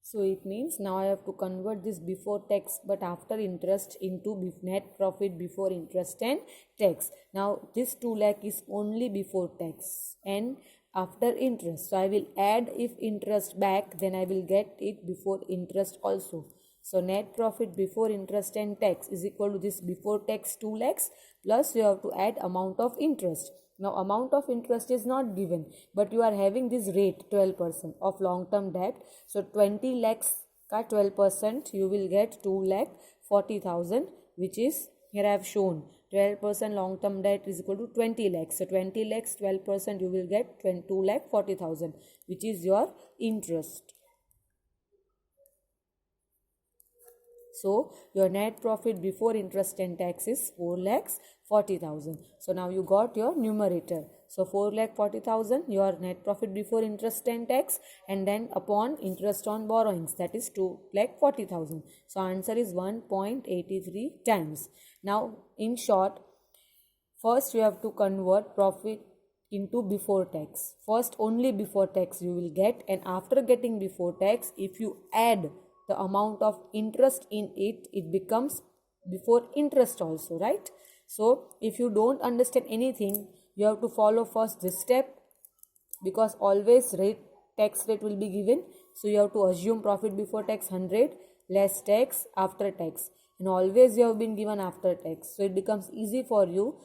So it means now I have to convert this before tax but after interest into net profit before interest and tax. Now this 2 lakh is only before tax and after interest. So I will add if interest back, then I will get it before interest also. So net profit before interest and tax is equal to this before tax 2 lakhs plus you have to add amount of interest. Now amount of interest is not given, but you are having this rate 12% of long term debt. So 20 lakhs ka 12% you will get 2 lakh 40,000, which is here I have shown 12% long term debt is equal to 20 lakhs. So 20 lakhs 12% you will get 2 lakh 40,000, which is your interest. So your net profit before interest and tax is 4 lakhs 40,000. So now you got your numerator. So 4 lakh 40,000 your net profit before interest and tax, and then upon interest on borrowings, that is 2 lakh 40,000. So answer is 1.83 times. Now in short, first you have to convert profit into before tax. First only before tax you will get, and after getting before tax, if you add the amount of interest in it, it becomes before interest also, right? So if you don't understand anything, you have to follow first this step, because always tax rate will be given. So you have to assume profit before tax 100 less tax after tax, and always you have been given after tax. So it becomes easy for you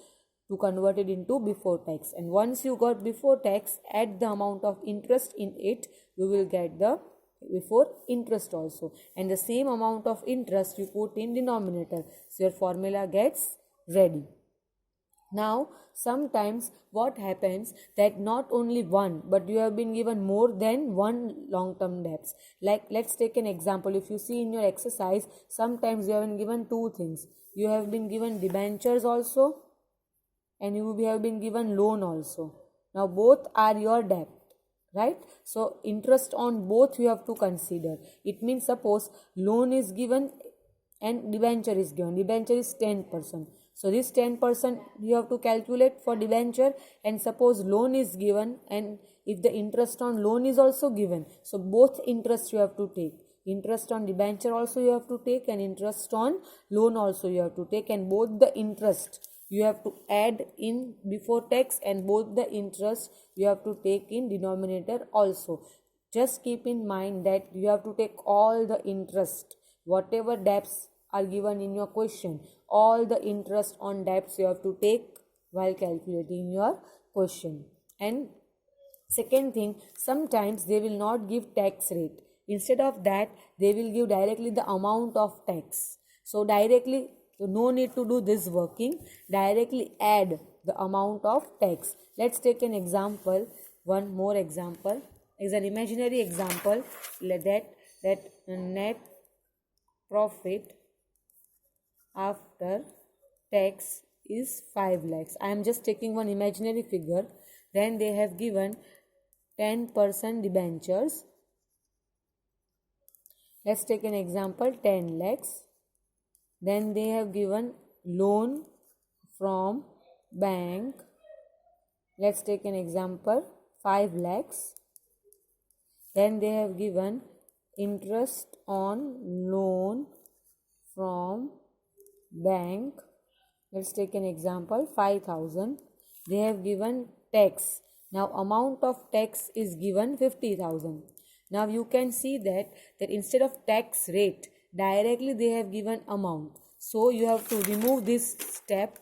to convert it into before tax, and once you got before tax, add the amount of interest in it, you will get the before interest also, and the same amount of interest you put in denominator, so your formula gets ready. Now sometimes what happens that not only one, but you have been given more than one long term debts. Like let's take an example. If you see in your exercise, sometimes you have been given two things. You have been given debentures also, and you have been given loan also. Now both are your debt, right? So interest on both you have to consider. It means suppose loan is given and debenture is given. Debenture is 10%. So this 10% you have to calculate for debenture, and suppose loan is given and if the interest on loan is also given, so both interest you have to take. Interest on debenture also you have to take, and interest on loan also you have to take, and both the interest you have to add in before tax, and both the interest you have to take in denominator also. Just keep in mind that you have to take all the interest, whatever debts are given in your question, all the interest on debts you have to take while calculating your question. And second thing, sometimes they will not give tax rate. Instead of that, they will give directly the amount of tax. So directly, so no need to do this working, directly add the amount of tax. Let's take an example, one more example is an imaginary example, that net profit after tax is 5 lakhs. I am just taking one imaginary figure. Then they have given 10% debentures. Let's take an example, 10 lakhs. Then they have given loan from bank. Let's take an example, 5 lakhs. Then they have given interest on loan from bank. Let's take an example, 5,000. They have given tax. Now amount of tax is given 50,000. Now you can see that instead of tax rate, directly they have given amount. So you have to remove this step,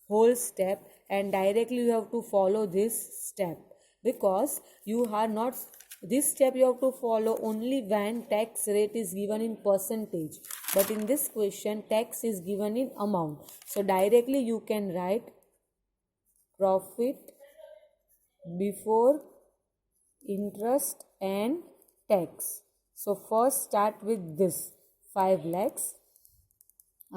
whole step, and directly you have to follow this step, because you are not, this step you have to follow only when tax rate is given in percentage, but in this question tax is given in amount. So directly you can write profit before interest and tax. So first start with this 5 lakhs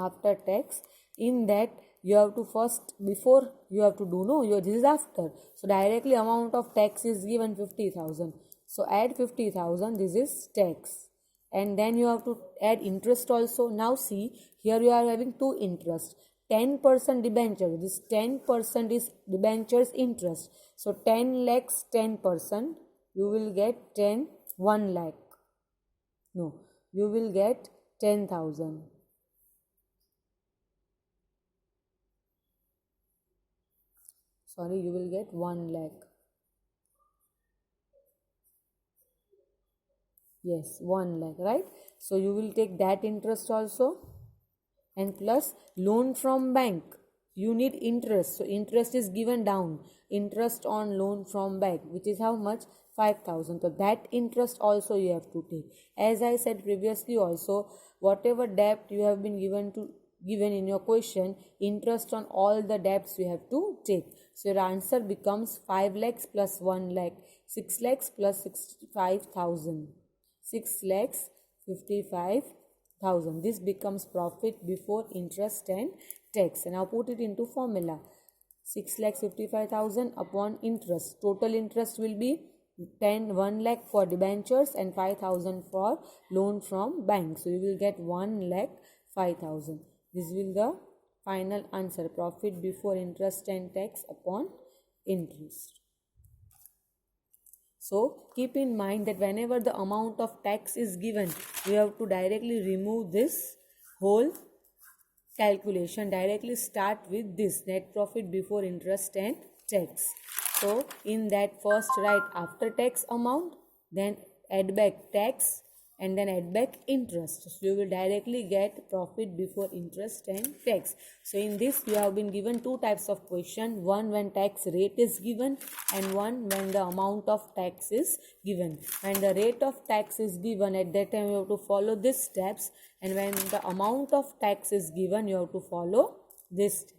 after tax. In that you have to first, before you have to do, no, this is after. So directly amount of tax is given 50,000. So add 50,000, this is tax, and then you have to add interest also. Now see, here you are having two interest, 10% debenture, this 10% is debentures interest. So 10 lakhs 10%, you will get 1 lakh. No, you will get 10,000. Sorry, you will get 1 lakh. Yes, 1 lakh, right? So you will take that interest also, and plus loan from bank. You need interest. So interest is given down. Interest on loan from bank, which is how much? 5,000. So that interest also you have to take. As I said previously also, whatever debt you have been given in your question, interest on all the debts you have to take. So your answer becomes 5 lakhs plus 1 lakh, 6 lakhs plus 65,000. 6 lakhs 55,000. This becomes profit before interest and tax. And now put it into formula. 6 lakhs 55,000 upon interest. Total interest will be 1 lakh for debentures and 5,000 for loan from bank. So you will get 1 lakh 5,000. This will be the final answer. Profit before interest and tax upon interest. So keep in mind that whenever the amount of tax is given, you have to directly remove this whole calculation. Directly start with this net profit before interest and tax. So in that, first write after tax amount, then add back tax, and then add back interest. So you will directly get profit before interest and tax. So in this, you have been given two types of question. One when tax rate is given, and one when the amount of tax is given. When the rate of tax is given, at that time you have to follow these steps, and when the amount of tax is given, you have to follow this step.